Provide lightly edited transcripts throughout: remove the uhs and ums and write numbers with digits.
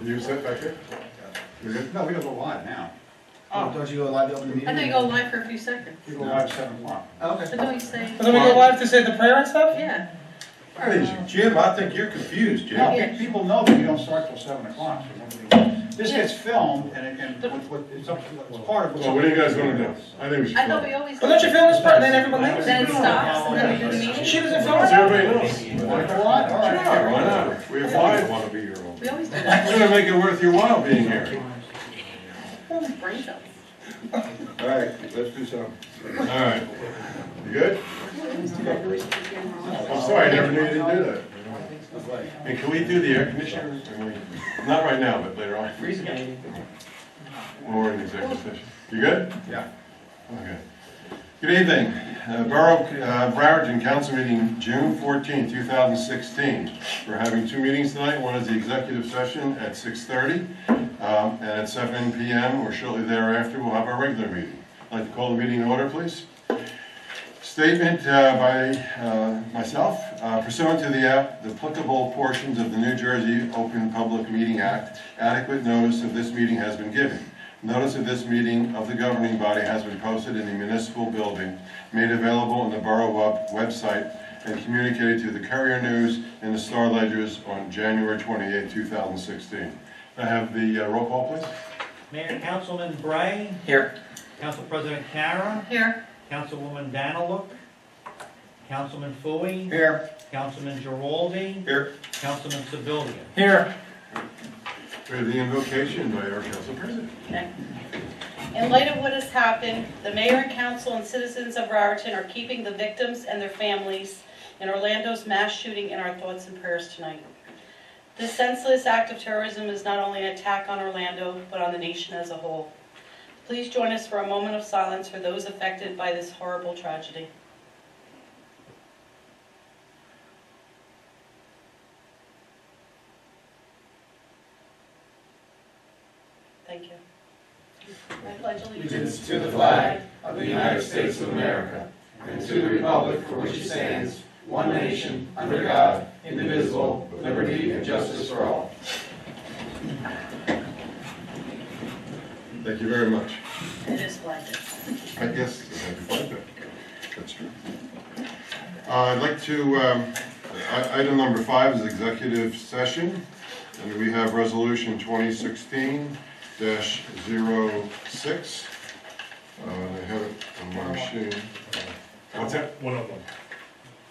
You sit back here? You're good? No, we don't go live now. Oh, don't you go live to open the meeting? I thought you go live for a few seconds. We go live at 7 o'clock. Oh, okay. But don't you say, And then we go live to say the prayer and stuff? yeah. Jim, I think you're confused, Jim. No, people know that we don't start till 7 o'clock. So this gets it's part of what's. So what are you guys gonna do? I think we should. I thought we always. Well, don't you film this part and then everyone leaves? Then it stops and then we do the meeting? She doesn't film Does it? everybody knows? Want to go live? All right. Sure, why not? We're fine. Want to be here. We always do that. We're gonna make it worth your while being here. Brain cells. All right, let's do something. All right. You good? I'm sorry, I never knew you didn't do that. And can we do the air conditioner? Not right now, but later on. When we're in executive session. You good? Yeah. Okay. Good evening. Borough Raritan Council meeting, June 14, 2016. We're having two meetings tonight. One is the executive session at 6:30, and at 7 p.m. or shortly thereafter, we'll have our regular meeting. I'd like to call the meeting to order, please. Statement by myself. Pursuant to the applicable portions of the New Jersey Open Public Meeting Act, adequate notice of this meeting has been given. Notice of this meeting of the governing body has been posted in the municipal building, made available on the borough website, and communicated to the Courier News and the Star Ledgers on January 28, 2016. I have the roll call, please. Mayor Councilman Bray. Here. Council President Kara. Here. Councilwoman Daniluk. Councilman Fooey. Here. Councilman Giraldi. Here. Councilman Sebelia. Here. We have the invocation by our council president. Okay. In light of what has happened, the mayor and council and citizens of Raritan are keeping the victims and their families in Orlando's mass shooting in our thoughts and prayers tonight. This senseless act of terrorism is not only an attack on Orlando, but on the nation as a whole. Please join us for a moment of silence for those affected by this horrible tragedy. Thank you. I pledge allegiance To the flag of the United States of America and to the republic for which it stands, one nation, under God, indivisible, with liberty and justice for all. Thank you very much. It is flagged. I guess that's true. I'd like to, item number 5 is executive session, and we have resolution 2016-06. I have it on my machine. What's that? One of them.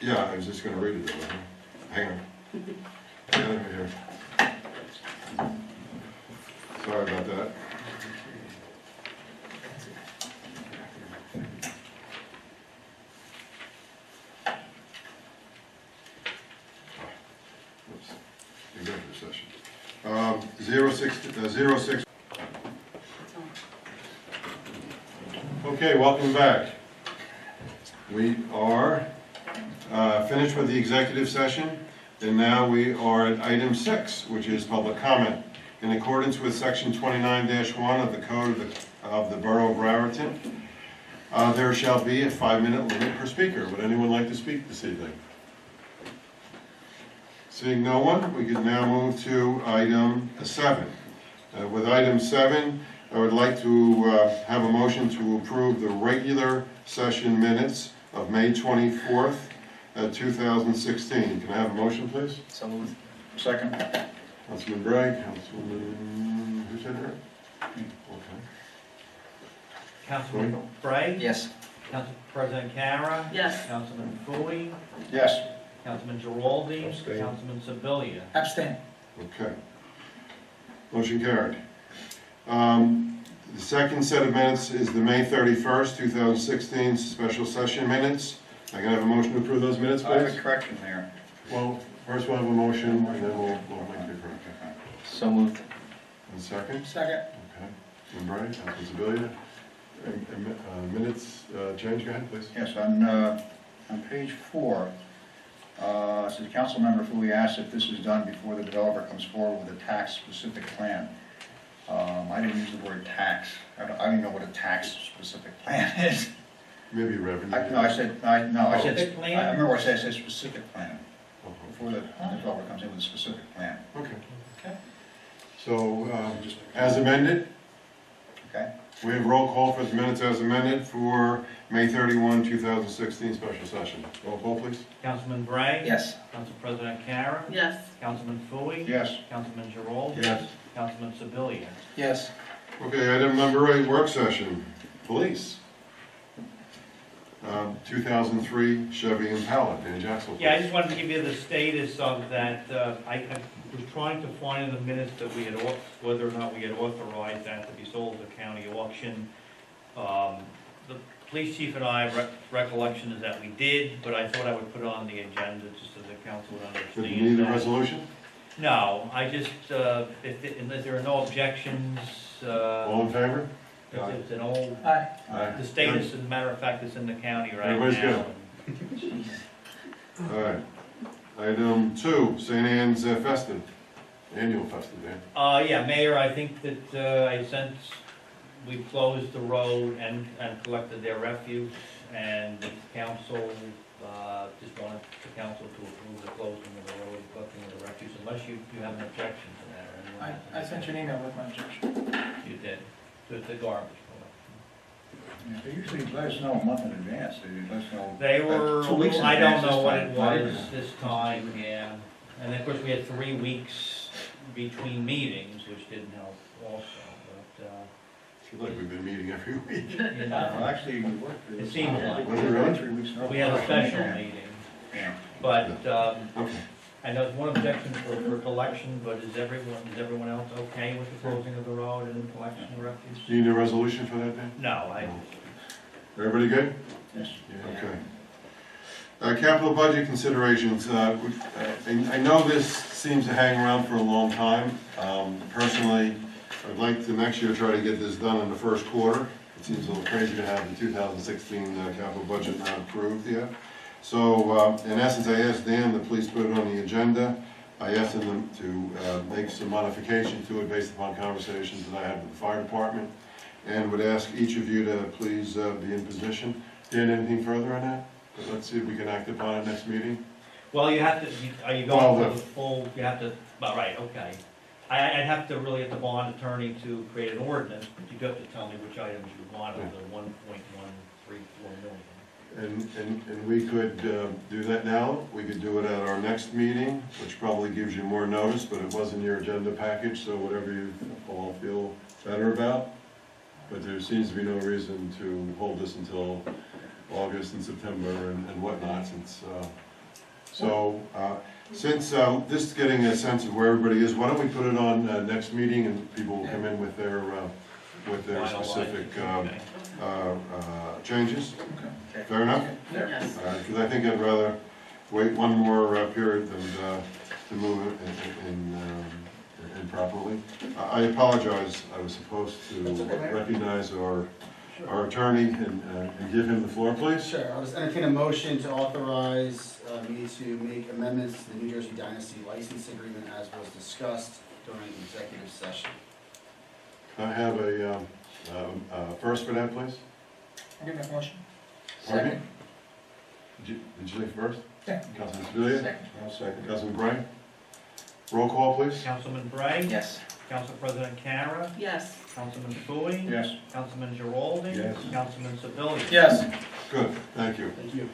Yeah, I was just gonna read it. Hang on. Yeah, let me hear. Sorry about that. Oops. Executive session. 06. Okay, welcome back. We are finished with the executive session, and now we are at item 6, which is public comment. In accordance with section 29-1 of the Code of the Borough of Raritan, there shall be a 5-minute limit per speaker. Would anyone like to speak this evening? Seeing no one, we can now move to item 7. With item 7, I would like to have a motion to approve the regular session minutes of May 24th, 2016. Can I have a motion, please? So moved. Second. Councilman Bragg, Councilman, who said that? Okay. Councilman Bray. Yes. Council President Kara. Yes. Councilman Fooey. Yes. Councilman Giraldi. Abstain. Councilman Sebelia. Abstain. Okay. Motion carried. The second set of minutes is the May 31st, 2016 special session minutes. I can have a motion to approve those minutes, I have a please? correction there. Well, first we'll have a motion, and then we'll make the correction. So moved. And second? Second. Okay. Councilman Bragg, Councilman Sebelia. Minutes change, go ahead, please. Yes, on page 4, it says council member Fooey asks if this is done before the developer comes forward with a tax-specific plan. I didn't use the word tax. I don't even know what a tax-specific plan is. Maybe revenue. I said, I Specific plan? remember what I said specific plan, Uh-huh. before the developer comes in with a specific plan. Okay. Okay. So, as amended, Okay? we have roll call for the minutes as amended for May 31, 2016 special session. Roll call, please. Councilman Bray? Yes. Council President Karen? Yes. Councilman Fooey? Yes. Councilman Geraldo? Yes. Councilman Sebelia? Yes. Okay, item number 8, work session, police. 2003 Chevy Impala, Dan Jackson. Yeah, I just wanted to give you the status of that. I was trying to find in the minutes that we had, whether or not we had authorized that to be sold at the county auction. The police chief and I, recollection is that we did, but I thought I would put it on the agenda just so the council would Did understand. you need a that. resolution? No, I just, unless there are no objections, All in favor? it's an old, Aye. Aye. the status, as a matter of fact, is in the county right now. Everybody's good. All right. Item 2, St. Anne's Festive, annual festive, Dan. Yeah, Mayor, I think that we closed the road and collected their refuse, and the council just wanted the council to approve the closing of the road, collecting of the refuse, unless you have an objection to that. or anyone has I sent you an email with my objection. You did, to the garbage collection. Yeah, they usually let us know a month in advance, they let us know. They were, 2 weeks in I don't advance know this what time. it Not was even. this time, yeah. And then, of course, we had 3 weeks between meetings, which didn't help also, but, I feel like we've been meeting every week. you Well, know, actually, we worked. It seems like- Was it really? 3 weeks in a row. we had a special meeting. Yeah. But, Okay. I know there's one objection for collection, but is everyone else okay with the closing of the road and collection of refuse? Do you need a resolution for that, Dan? No, Everybody good? Yes. Okay. Capital budget considerations. I know this seems to hang around for a long time. Personally, I'd like to next year try to get this done in the first quarter. It seems a little crazy to have the 2016 capital budget not approved yet. So, in essence, I asked Dan to please put it on the agenda. I asked him to make some modification to it based upon conversations that I had with the fire department, and would ask each of you to please be in position. Dan, anything further on that? Let's see if we can act upon it next meeting. well, you have to, are you Well, going for the full, you have to, well, right, okay. I'd have to really get the bond attorney to create an ordinance, but you do have to tell me which items you want of the 1.134 million. And we could do that now. We could do it at our next meeting, which probably gives you more notice, but it was in your agenda package, so whatever you all feel better about. But there seems to be no reason to hold this until August and September and whatnot, since, this is getting a sense of where everybody is, why don't we put it on next meeting, and people will come in with their Finalized, specific okay. changes? Okay. Fair enough? Yes. Because I think I'd rather wait one more period than to move it in properly. I apologize, I was supposed to recognize our attorney and give him the floor, please. Sure, I'll just entertain a motion to authorize me to make amendments to the New Jersey Dynasty license agreement as was discussed during the executive session. Can I have a first for that, please? I'll give that motion. Pardon me? Did you say first? Yeah. Councilman Sebelia? I'll second. Councilman Bray? Roll call, please. Councilman Bray? Yes. Council President Kara? Yes. Councilman Fooey? Yes. Councilman Geraldo? Yes. Councilman Sebelia? Yes. Good, thank you. Thank you.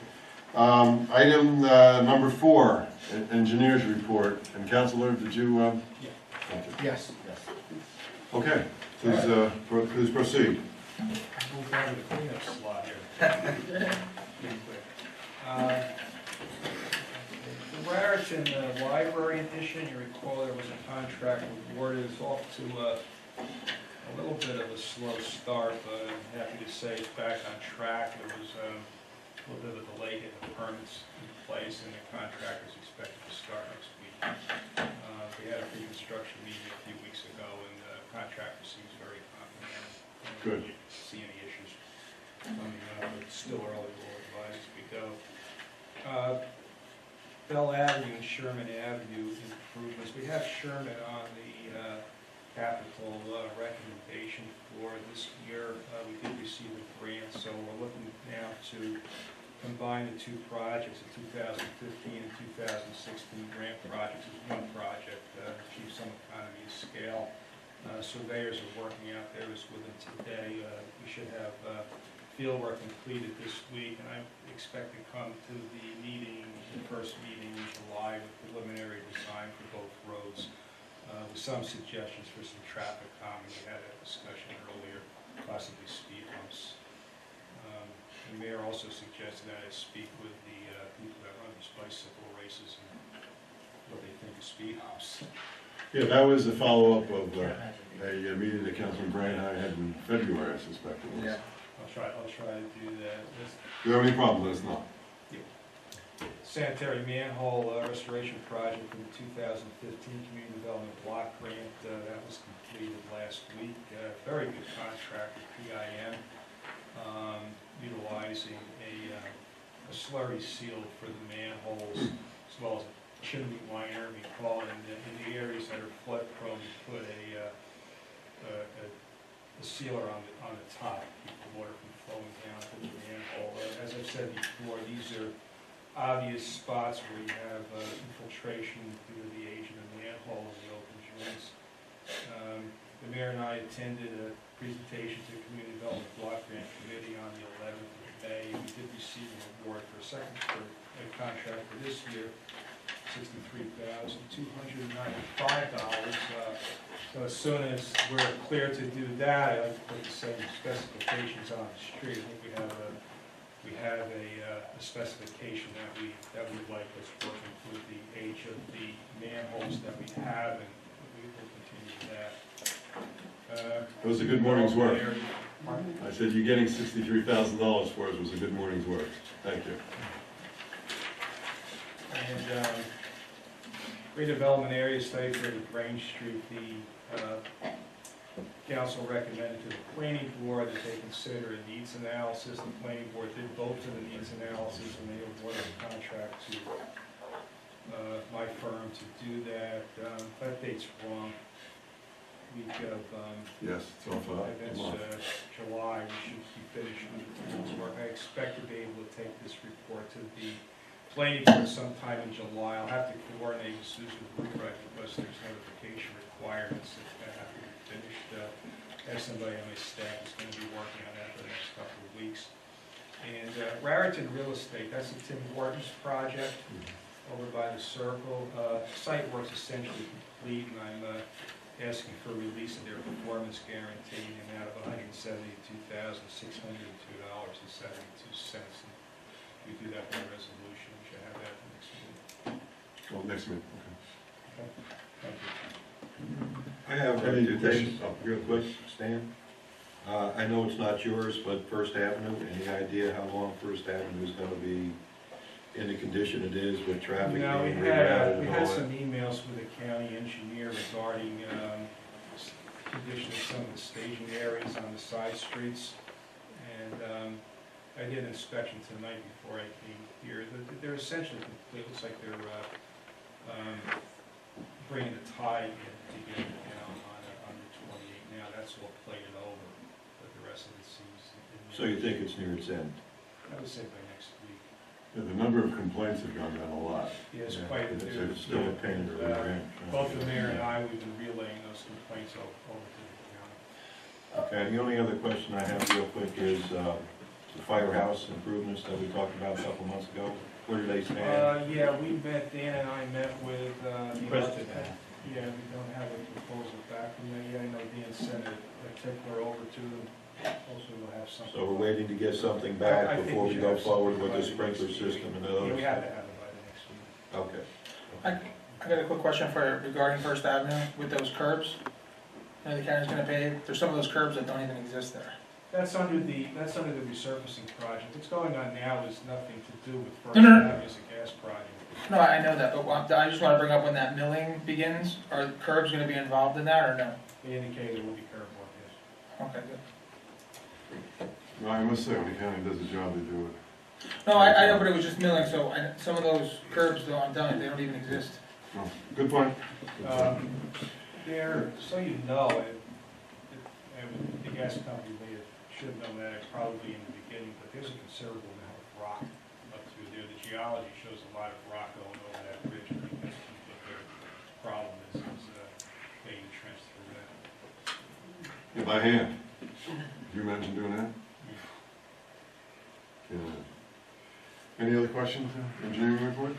Item number 4, engineers report. And Councilor, did you? Thank you. Yes. Yes. Okay, please proceed. Move on to the cleanup slot here. Pretty quick. The Raritan Library Edition, you recall there was a contract awarded. It's off to a little bit of a slow start, but I'm happy to say it's back on track. There was a little bit of a delay getting the permits in place, and the contract is expected to start next week. We had a pre-construction meeting a few weeks ago, and the contractor seems very confident. Good. I don't see any issues coming up, but it's still early, we'll advise as we go. Bell Avenue and Sherman Avenue improvements. We have Sherman on the capital recommendation for this year. We did receive a grant, so we're looking now to combine the two projects, the 2015 and 2016 grant projects, as one project. Chief some economy of scale. Surveyors are working out there with them today. We should have field work completed this week, and I expect to come to the meeting, the first meeting in July, with preliminary design for both roads, with some suggestions for some traffic calming. We had a discussion earlier, possibly speed bumps. The mayor also suggested that I speak with the people that run these bicycle races and what they think of speed bumps. Yeah, that was a follow-up of a meeting that Councilman Bryan and I had in February, I suspect it was. Yeah. I'll try to do that. If you have any problem, let us know. Sanitary manhole restoration project in the 2015 Community Development Block Grant, that was completed last week. Very good contract with PIM, utilizing a slurry seal for the manholes, as well as a chimney liner, we call it, in the areas that are flood prone. We put a sealer on the top to keep the water from flowing down to the manhole. As I've said before, these are obvious spots where you have infiltration due to the age of the manhole and the open joints. The mayor and I attended a presentation to the Community Development Block Grant Committee on the 11th of May. We did receive an award for a contract for this year, $63,295. So as soon as we're clear to do that, I'd like to put the same specifications on the street. I think we have a specification that we like that's working with the age of the manholes that we have, and we will continue that. It was a good morning's work. I said, you're getting $63,000 for it. It was a good morning's work. Thank you. And redevelopment area study for the Grange Street, the council recommended to the planning board that they consider a needs analysis. The planning board did vote for the needs analysis, and they awarded a contract to my firm to do that. That date's wrong. Week of Yes, it's off I guess, July, we should be finished with the town's work. I expect to be able to take this report to the planning board sometime in July. I'll have to coordinate with Susan Boothright because there's notification requirements that have to be finished. I have somebody on my staff who's going to be working on that for the next couple of weeks. And Raritan Real Estate, that's the Tim Hortons project over by the Circle. Site work's essentially complete, and I'm asking for release of their performance guarantee in the amount of $172,602.72. We do that by resolution. We should have that next meeting. Well, next meeting, Okay. Thank you. I have Any two things, questions? real quick, Stan. I know it's not yours, but First Avenue, any idea how long First Avenue is gonna be in the condition it is with traffic No, being rerouted we and had all some that? emails with the county engineer regarding condition of some of the staging areas on the side streets. And I did an inspection tonight before I came here. They're essentially complete. It looks like they're bringing the tie in to get it down on the 28 now. That's all plated over, but the rest of it seems. So you think it's near its end? I would say by next week. Yeah, the number of complaints have gone down a lot. Yes, Yeah, quite a it's bit. still a pain in the rear end. Both the mayor and I, we've been relaying those complaints over to the county. Okay, the only other question I have real quick is the firehouse improvements that we talked about a couple months ago. Where do they stand? Yeah, we met, Dan and I met with the President. Yeah, we don't have a proposal back from them yet. I know Dan sent a tickler over to them. Also, we'll have something. So we're waiting to get something I back think before we should go have forward something with the by next sprinkler week. system and Yeah, those? we have to have it by the next week. Okay. I got a quick question for regarding First Avenue with those curbs. You know, the county's gonna pay, there's some of those curbs that don't even exist there. That's under the resurfacing project. What's going on now is nothing to do with First No, no, no. Avenue as a gas project. No, I know that, but I just wanna bring up when that milling begins, are the curbs gonna be involved in that or no? They indicated there will be curb work, yes. Okay, good. No, I must say, when the county does a job, they do it. No, I know, but it was just milling, so some of those curbs, though, I'm telling you, they don't even exist. No, good point. Good point. There, so you know, the gas company should have known that probably in the beginning, but there's a considerable amount of rock up through there. The geology shows a lot of rock going over that ridge. I think that's what their problem is Yeah, by hand. Could you imagine doing that? Yeah. Any other questions, engineering report?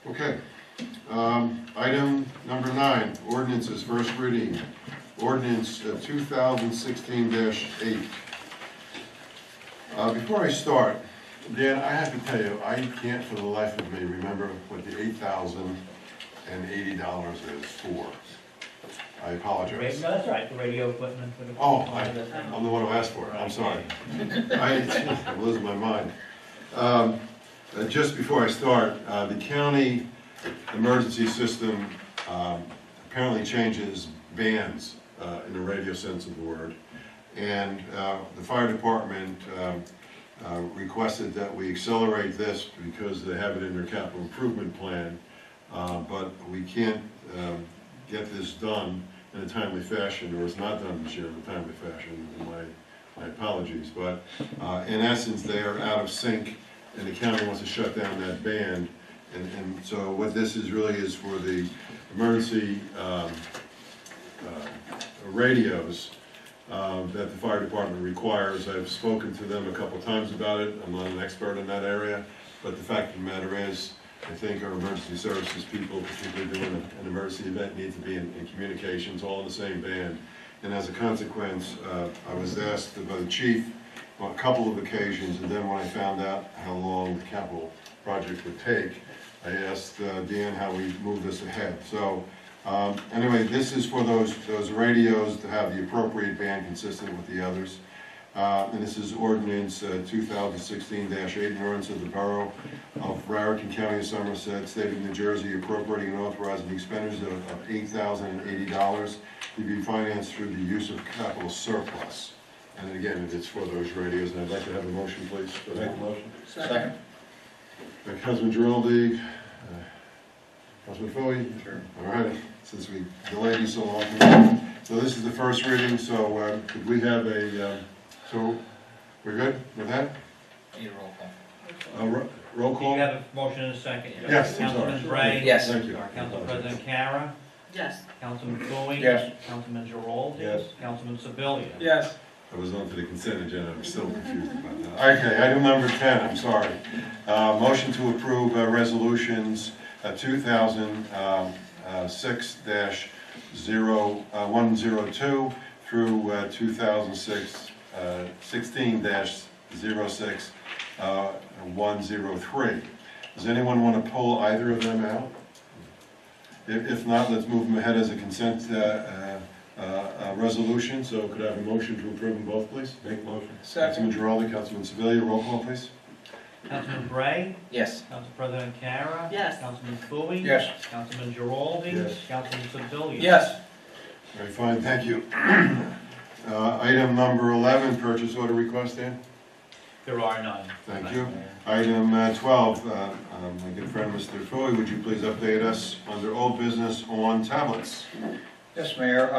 Okay. Item number 9, ordinances, first reading. Ordinance 2016-8. Before I start, Dan, I have to tell you, I can't for the life of me remember what the $8,080 is for. I apologize. No, that's right, the radio equipment for the. Oh, I'm the one who asked for it, I'm sorry. I'm losing my mind. Just before I start, the county emergency system apparently changes bands in the radio sense of the word. And the fire department requested that we accelerate this because they have it in their capital improvement plan. But we can't get this done in a timely fashion, or it's not done this year in a timely fashion, my apologies. But in essence, they are out of sync, and the county wants to shut down that band. And so what this is really is for the emergency radios that the fire department requires. I've spoken to them a couple times about it. I'm not an expert in that area, but the fact of the matter is, I think our emergency services people, particularly doing an emergency event, need to be in communications, all in the same band. And as a consequence, I was asked by the chief on a couple of occasions, and then when I found out how long the capital project would take, I asked Dan how we move this ahead. So anyway, this is for those radios to have the appropriate band consistent with the others. And this is ordinance 2016-8, an ordinance of the Borough of Raritan County of Somerset, State of New Jersey, appropriating and authorizing the expenditures of $8,080 to be financed through the use of capital surplus. And again, it's for those radios, and I'd like to have a motion, please. Make a motion. Second. Councilman Giraldi, Councilman Fooey? Sure. All right, since we delayed you so long. So this is the first reading, so could we have so we're good with that? Need a roll call. Roll Do call? you have a motion and a second? Yes, I'm sorry. Councilman Bray? Yes. Thank you. Council President Kara? Yes. Councilman Fooey? Yes. Councilman Giraldi? Yes. Councilman Sebelia? Yes. I was on to the consent agenda, I'm still confused about that. Okay, item number 10, I'm sorry. Motion to approve resolutions 2006-102 through 2016-06-103. Does anyone want to pull either of them out? If not, let's move them ahead as a consent resolution. So could I have a motion to approve them both, please? Make motion. Councilman Giraldi, Councilman Sebelia, roll call, please. Councilman Bray? Yes. Council President Kara? Yes. Councilman Fooey? Yes. Councilman Giraldi? Yes. Councilman Sebelia? Yes. Very fine, thank you. Item number 11, purchase order request, Dan? There are none. Thank you. Item 12, my good friend Mr. Fooey, would you please update us under old business on tablets? Yes, Mayor.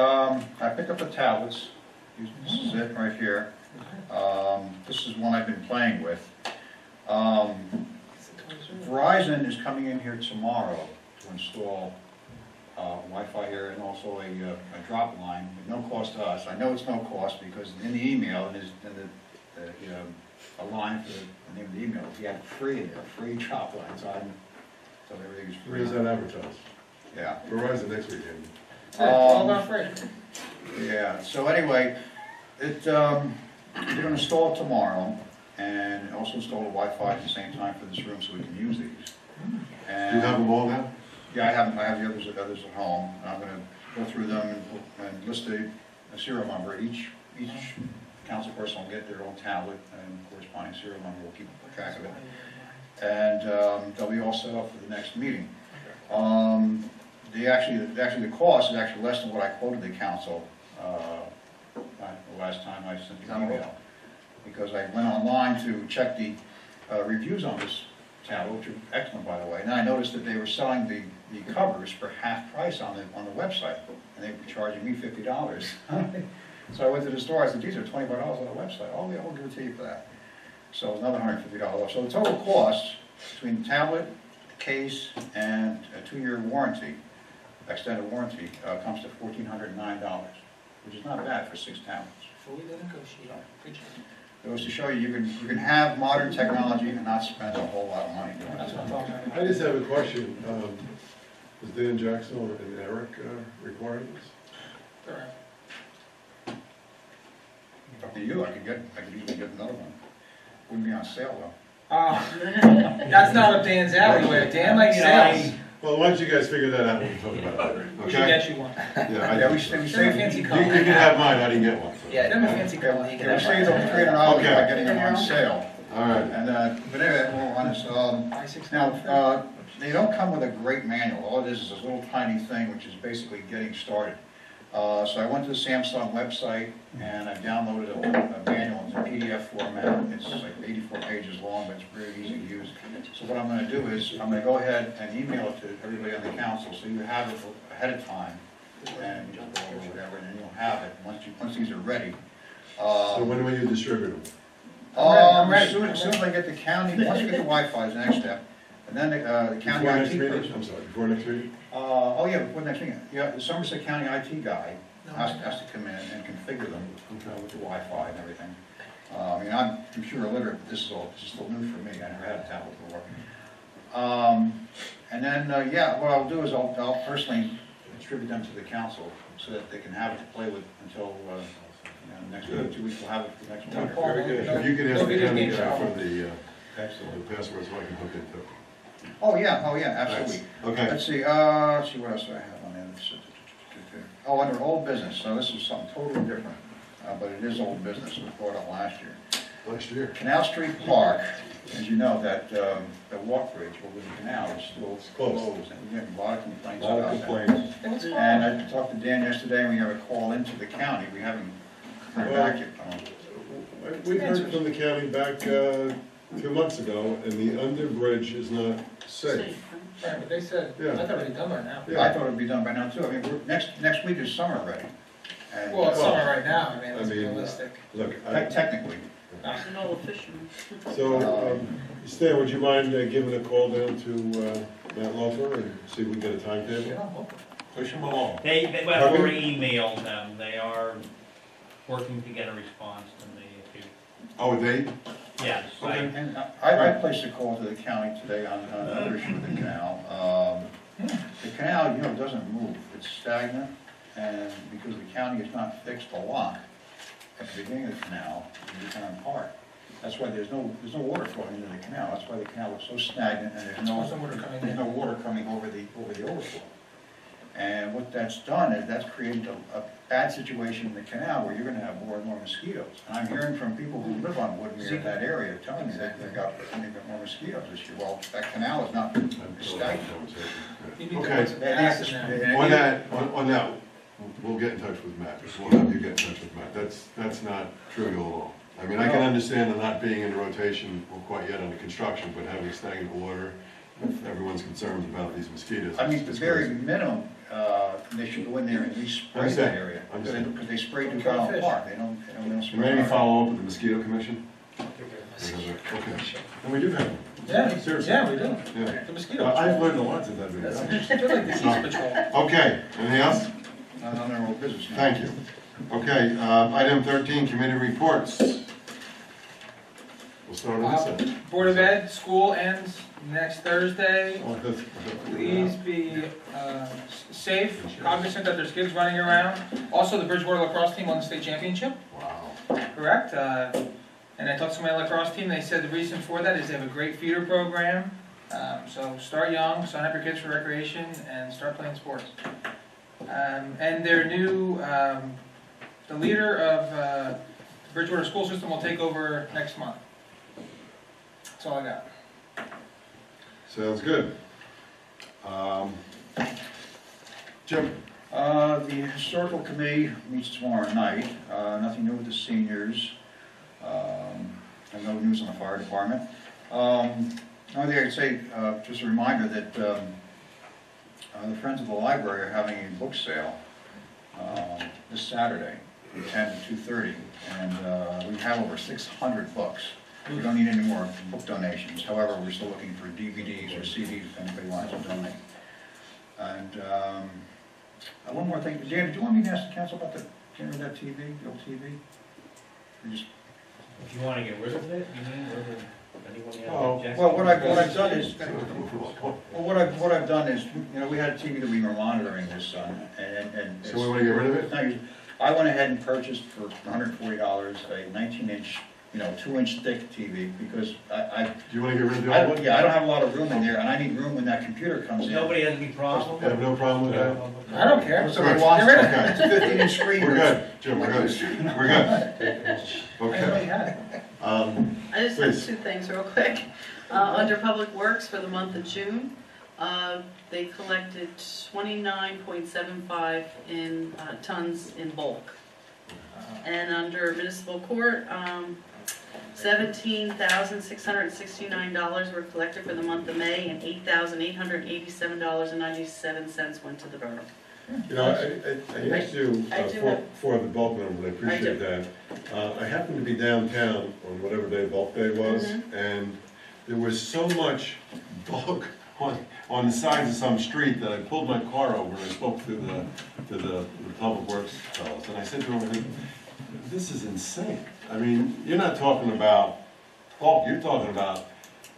I picked up the tablets. This is it right here. This is one I've been playing with. Verizon is coming in here tomorrow to install Wi-Fi here and also a drop line with no cost to us. I know it's no cost because in the email, and a line for the name of the email, he had free in there, free drop line, so everything is Where free. does that advertise? Yeah. Verizon next weekend. All about free. Yeah, so anyway, they're gonna install it tomorrow and also install the Wi-Fi at the same time for this room so we can use these. Do you have them all now? Yeah, I have the others at home. I'm gonna go through them and list a serial number. Each council person will get their own tablet and corresponding serial number. We'll keep track of it. And they'll be all set up for the next meeting. The cost is actually less than what I quoted the council the last time I sent the email. Because I went online to check the reviews on this tablet, which are excellent, by the way. And I noticed that they were selling the covers for half price on the website, and they were charging me $50. So I went to the store. I said, "These are $25 on the website." "Oh, yeah, we'll give it to you for that." So it was another $150. So the total cost between the tablet, the case, and a 2-year warranty extended warranty, comes to $1,409, which is not bad for 6 tablets. Fully negotiated. Good job. It goes to show you, you can have modern technology and not spend a whole lot of money doing That's it. what I'm talking about. I just have a question. Does Dan Jackson and Eric require this? All right. Up to you, I could easily get another one. Wouldn't be on sale though. That's not up Dan's alleyway. Dan likes sales. Well, why don't you guys figure that out when we talk about it later, We should okay? get you one. Yeah, we Send him a saved, fancy You car. can have mine, I didn't get one. so. Yeah, send him a fancy car. we saved over $300 Okay. by getting them on sale. All right. And, but anyway, we'll on this, I-6 now, they don't come with a great manual. All it is this little tiny thing, which is basically getting started. So I went to the Samsung website and I downloaded a manual in PDF format. It's like 84 pages long, but it's very easy to use. So what I'm gonna do is, I'm gonna go ahead and email it to everybody on the council, so you have it ahead of time. And you just go over whatever, and then you'll have it, once these are ready. So when will you distribute them? I'm ready. As soon as I get the county, once you get the Wi-Fi is the next step. And then the county Before next IT meeting? person. I'm sorry, before next meeting? Oh yeah, before next meeting. Yeah, the Somerset County IT guy has to come in and configure them with the Wi-Fi and everything. I mean, I'm computer illiterate, but this is still new for me. I never had a tablet before. And then, yeah, what I'll do is I'll personally distribute them to the council so that they can have it to play with until, next week, 2 weeks, we'll have it for next week. Very good. If you could ask the county guy for the password so I can hook into it. Oh, yeah, absolutely. Okay. Let's see what else do I have on there. Oh, under old business, so this is something totally different, but it is old business, it was brought up last year. Last year. Canal Street Park, as you know, that the walk bridge over the canal is still closed, and we have a lot of complaints A lot about of that. complaints. And I talked to Dan yesterday, and we have a call into the county, we haven't heard back yet. We heard from the county back a few months ago, and the underbridge is not safe. Right, but they said, Yeah. I thought it'd be done by now. I thought it'd be done by now too, I mean, next week is summer already. And- Well, it's summer right now, I mean, let's I be mean, realistic. Look, Technically. And all the fishermen. so, Stan, would you mind giving a call down to Matt Loeffler and see if we can get a timetable? Yeah, Push him along. I've already emailed them, they are working to get a response to me if you, Oh, they? yes, And I placed a call to the county today on another issue with the canal. The canal, doesn't move, it's stagnant, and because the county has not fixed the lock at the beginning of the canal, it became hard. That's why there's no water flowing into the canal, that's why the canal looks so stagnant, and there's There's no water coming in. no water coming over the overflow. And what that's done is that's created a bad situation in the canal where you're gonna have more and more mosquitoes. And I'm hearing from people who live on Woodmere, that area, telling me that they've got more mosquitoes this year. Well, that canal is not stagnant. You need to Okay. put some gas in there. On that, we'll get in touch with Matt, we'll have you get in touch with Matt, that's not trivial at all. I mean, I can understand the not being in rotation, or quite yet under construction, but having stagnant water, if everyone's concerned about these mosquitoes. I mean, the it's very crazy. minimum, they should go in there and respray that Understand. area. Understand. Because they spray Okay, Duval fish. Park, they don't spray. Maybe around. follow up with the mosquito commission? Okay, and we do have them. Yeah, Seriously. yeah, we do. Yeah. The mosquito. I've learned a lot since I've been That's down. they're like the disease patrol. Okay, anything else? Not on their old business now. Thank you. Okay, item 13, committee reports. We'll start with this end. Board of Ed, school ends next Thursday. Oh, that's- Please be safe, cognizant that there's kids running around. Also, the Bridgewater lacrosse team won the state championship, Wow. correct? And I talked to my lacrosse team, they said the reason for that is they have a great feeder program. So start young, sign up your kids for recreation, and start playing sports. And their new, the leader of the Bridgewater school system will take over next month. That's all I got. Sounds good. Jim? The historical committee meets tomorrow night, nothing new with the seniors, and no news on the fire department. The only thing I'd say, just a reminder that the Friends of the Library are having a book sale this Saturday from 10 to 2:30, and we have over 600 books. We don't need any more book donations, however, we're still looking for DVDs or CDs if anybody wants to donate. And one more thing, Dan, did you want me to ask the council about the internet TV, the old TV? Or just- If you wanna get rid of it, you mean, or anyone has Oh, objections? Well, what I've done is, what I've done is, you know, we had a TV that we were monitoring this, and. So we wanna get rid of it? it's not used. I went ahead and purchased for $140 a 19-inch, 2-inch thick TV, because I, Do you wanna get rid of the old one? yeah, I don't have a lot of room in there, and I need room when that computer comes in. Nobody has any problem? You have no problem with that? I don't care. So we lost Get rid it. of It's a 15-inch screen. We're good, Jim, we're good, we're good. I already Okay. had it. I just have Please. 2 things real quick. Under Public Works for the month of June, they collected 29.75 in tons in bulk. And under Municipal Court, $17,669 were collected for the month of May, and $8,887.97 went to the borough. You know, I asked you I do for have- for the bulk number, and I appreciate that. I happened to be downtown on whatever day bulk day was, and there was so much bulk on the sides of some street that I pulled my car over and I spoke to the Public Works fellows, and I said to them, this is insane. I mean, you're not talking about bulk, you're talking about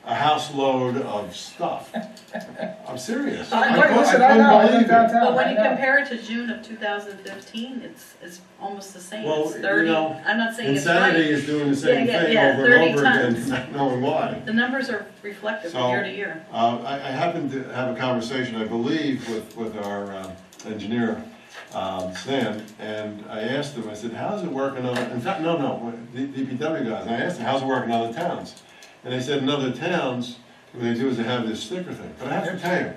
a house load of stuff. I'm serious. I know, couldn't listen, I know, I believe live it. downtown. But when I you know. compare it to June of 2015, it's almost the same. Well, It's you 30, know, I'm not saying it's right. Insanity is doing the same Yeah, thing yeah, over 30 and over again, tons. not knowing why. The numbers are reflective So, from year to year. I happened to have a conversation, I believe, with our engineer, Stan, and I asked him, I said, how's it working on, in fact, no, the DPW guys, and I asked them, how's it working in other towns? And they said in other towns, what they do is they have this sticker thing. But I have to tell you,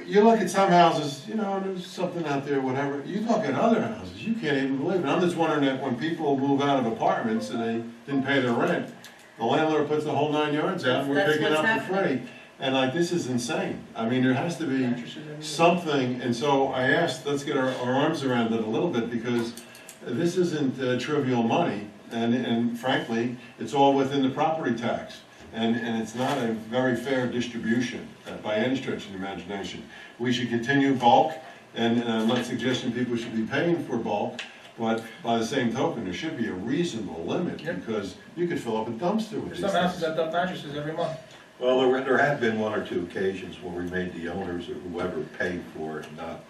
you look at some houses, there's something out there, whatever, you look at other houses, you can't even believe it. I'm just wondering that when people move out of apartments and they didn't pay their rent, the landlord puts the whole 9 yards out, and we're That's picking what's up for free. And like, this is insane. I mean, there has to be something, and so I asked, let's get our arms around it a little bit, because this isn't trivial money, and frankly, it's all within the property tax. And it's not a very fair distribution by any stretch of the imagination. We should continue bulk, and I'm not suggesting people should be paying for bulk, but by the same token, there should be a reasonable limit, Yep. because you could fill up a dumpster with There's these some houses things. that dump mattresses every month. Well, there have been 1 or 2 occasions where we made the owners or whoever pay for it, not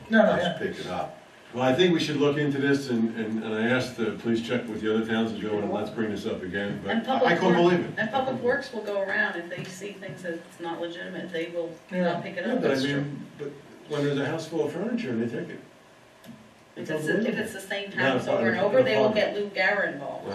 No, us yeah. pick it up. Well, I think we should look into this, and I asked, please check with the other towns, and Joe, and let's bring this up again, but And I Public couldn't Works- believe it. And Public Works will go around, if they see things that's not legitimate, they will not pick it Yeah, up. but I mean, but when there's a house full of furniture and they take it. If It's it's unbelievable. the same Not a house over and problem, over, not a they will problem. get Lou Gara involved.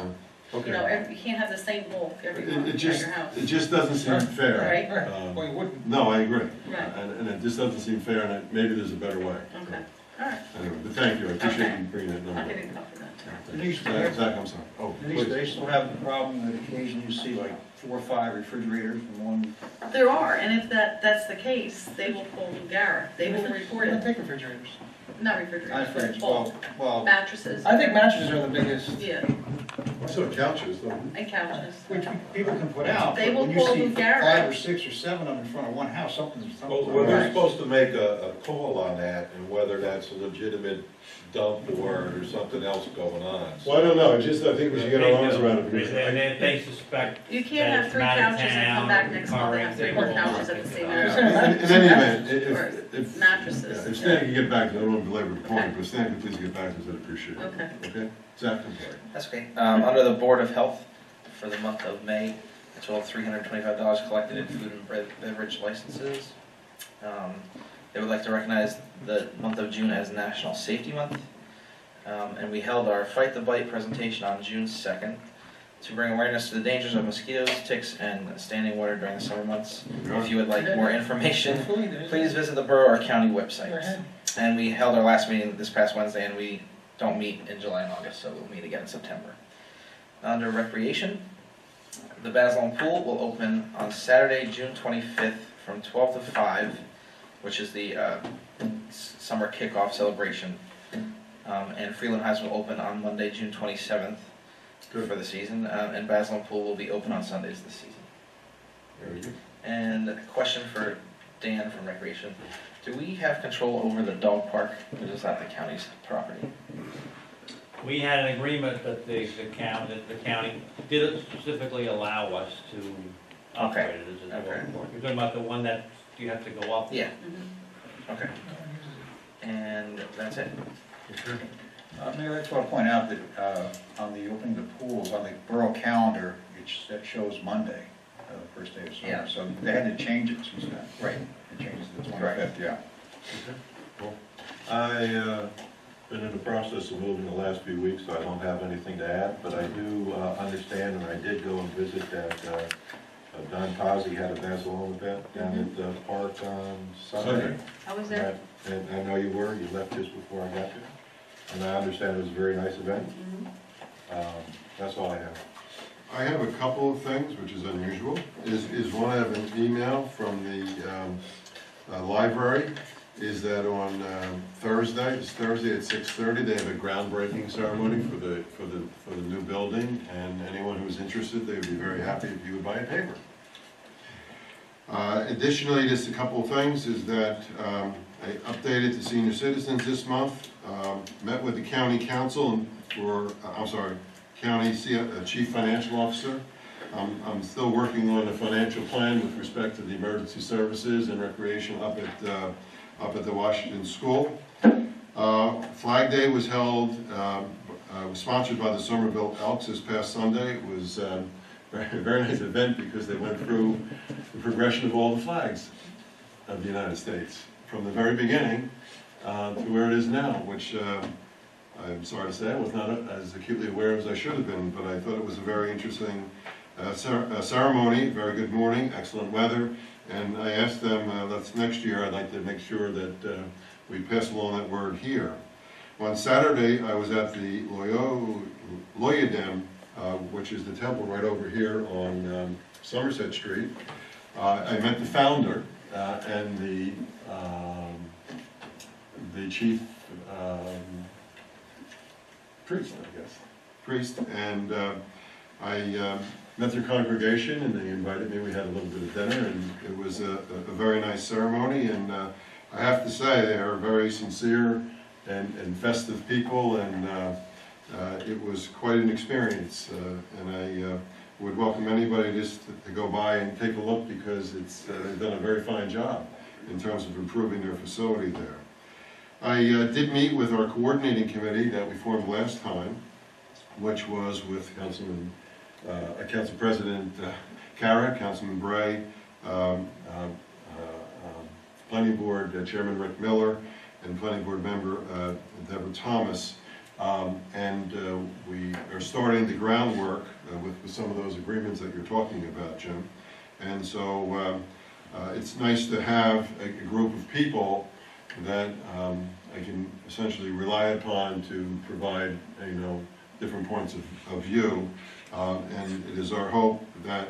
Well, You know, okay. you can't have the same bulk every month It at just, your house. it just doesn't seem fair. Right. Right, Um, well, you wouldn't. No, I agree. Right. And it just doesn't seem fair, and maybe there's a better way. Okay, all right, Anyway, but thank you, I appreciate Okay. you bringing that I'll number. give you a copy of that too. Denise, Zach, I'm sorry. Oh, Denise, please. they still have the problem that occasionally you see like 4 or 5 refrigerators in one. There are, and if that's the case, they will call Lou Gara. They will report We don't it, take refrigerators. not refrigerators, I but fridge, bulk, well, mattresses. I think mattresses are the biggest. Yeah, Also couches, though. and couches. which people can put out, They but will when you call see Lou Gara. 5 or 6 or 7 of them in front of one house, something's. Well, they're supposed to make a call on that, and whether that's a legitimate dump or something else going on. Well, I don't know, I think we should get our arms around it. because And I- if they suspect You can't have 3 couches and come back next month and have 3 more couches at the same In hour. any event, Or if. mattresses. Yeah, if Stan can get back to, I don't want to belabor the point, but if Stan can please get back to us, I'd appreciate it. Okay. Okay? Zach, I'm sorry. That's okay. Under the Board of Health, for the month of May, a total of $325 collected in food and beverage licenses. They would like to recognize the month of June as National Safety Month. And we held our Fight the Bite presentation on June 2nd to bring awareness to the dangers of mosquitoes, ticks, and standing water during the summer months. If you would like more information, please visit the borough or county Go website. ahead. And we held our last meeting this past Wednesday, and we don't meet in July and August, so we'll meet again in September. Under recreation, the Basilone Pool will open on Saturday, June 25th from 12 to 5, which is the summer kickoff celebration. And Freeland House will open on Monday, June 27th for the season, and Basilone Pool will be open on Sundays this season. Very good. And a question for Dan from Recreation. Do we have control over the dog park, or is that the county's property? We had an agreement that the county did specifically allow us to operate it as a dog Okay. park. You're talking about the one that you have to go up? Yeah. Okay. And that's it. Mayor, I just want to point out that on the opening of the pools, on the borough calendar, that shows Monday, the first day of summer. Yeah. So they had to change it since then. Right. They changed it to the 25th, yeah. I, been in the process of moving the last few weeks, so I don't have anything to add, but I do understand, and I did go and visit that, Don Pazzi had a Basilone event down at the park on Sunday. I was there. And I know you were, you left just before I got there, and I understand it was a very nice event. That's all I have. I have a couple of things, which is unusual. Is one, I have an email from the library, is that on Thursday, it's Thursday at 6:30, they have a groundbreaking ceremony for the new building, and anyone who's interested, they would be very happy if you would buy a paper. Additionally, just a couple of things, is that I updated to senior citizens this month, met with the county council county chief financial officer. I'm still working on a financial plan with respect to the emergency services and recreation up at the Washington School. Flag Day was held, was sponsored by the Somerville Elks this past Sunday. It was a very nice event because they went through the progression of all the flags of the United States, from the very beginning to where it is now, which I'm sorry to say I was not as acutely aware as I should have been, but I thought it was a very interesting ceremony, very good morning, excellent weather, and I asked them, that's next year, I'd like to make sure that we pass along that word here. On Saturday, I was at the Loyadem, which is the temple right over here on Somerset Street. I met the founder and the chief priest, and I met their congregation, and they invited me. We had a little bit of dinner, and it was a very nice ceremony, and I have to say, they are very sincere and festive people, and it was quite an experience, and I would welcome anybody just to go by and take a look, because they've done a very fine job in terms of improving their facility there. I did meet with our coordinating committee that we formed last time, which was with Council President Cara, Councilman Bray, Planning Board Chairman Rick Miller, and Planning Board member Deborah Thomas. And we are starting the groundwork with some of those agreements that you're talking about, Jim. And so it's nice to have a group of people that I can essentially rely upon to provide, different points of view. And it is our hope that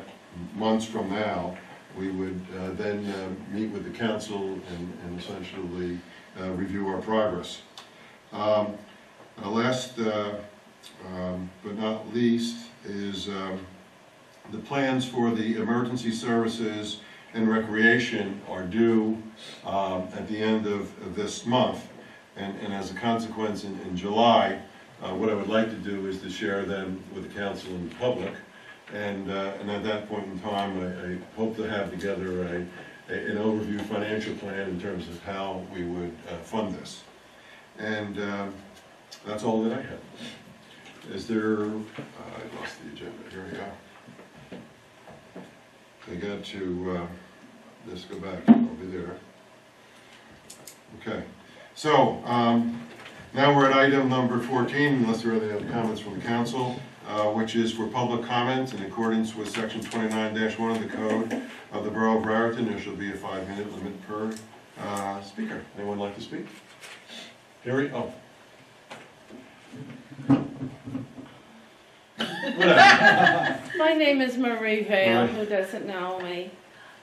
months from now, we would then meet with the council and essentially review our progress. Last but not least is the plans for the emergency services and recreation are due at the end of this month, and as a consequence in July, what I would like to do is to share them with the council and the public, and at that point in time I hope to have together an overview financial plan in terms of how we would fund this. And that's all that I have. Is there, I lost the agenda, here we go. I got to, let's go back, I'll be there. Okay, so now we're at item number 14, unless there are any other comments from the council, which is for public comment in accordance with section 29-1 of the code of the Borough of Raritan. There shall be a 5-minute limit per speaker. Anyone like to speak? Harry? Oh. My name is Marie Vale, who doesn't know me.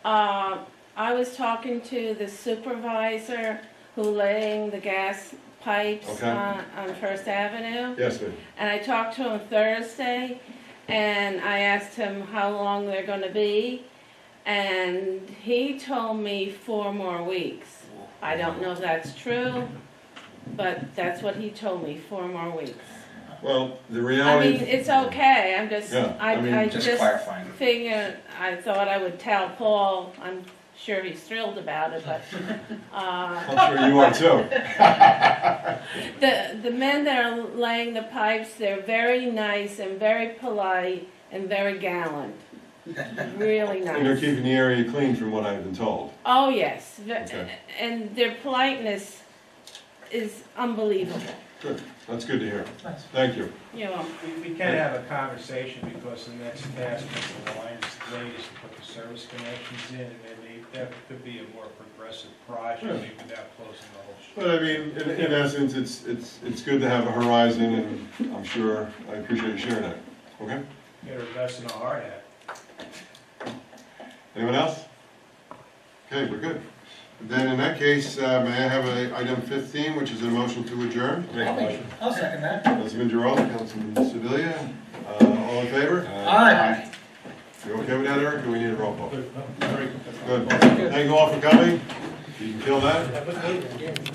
I was talking to the supervisor who laying the gas pipes on First Avenue. Yes, ma'am. And I talked to him Thursday, and I asked him how long they're going to be. And he told me 4 more weeks. I don't know if that's true, but that's what he told me, 4 more weeks. Well, the I reality. mean, it's okay, I'm just, Yeah, I mean, I Just just clarifying. figured, I thought I would tell Paul, I'm sure he's thrilled about it, but, I'm sure you are too. the men that are laying the pipes, they're very nice and very polite and very gallant. Really And they're nice. keeping the area clean from what I've been told. Oh, yes, Okay. and their politeness is unbelievable. Good, that's good to hear. Nice. Thank you. You know, We can have a conversation because the next task is the line's latest to put the service connections in, and then that could be a more progressive project, maybe without closing the whole street. But I mean, in essence, it's good to have a horizon, and I'm sure, I appreciate you sharing that. Okay? Get our best in a hard hat. Anyone else? Okay, we're good. Then in that case, may I have item 15, which is a motion to adjourn? I'll second that. Councilman Giraldo, Councilman Sebelia, all in favor? Aye. You okay with that, Eric, or we need a roll call? Good. Thank you all for coming. You can kill that.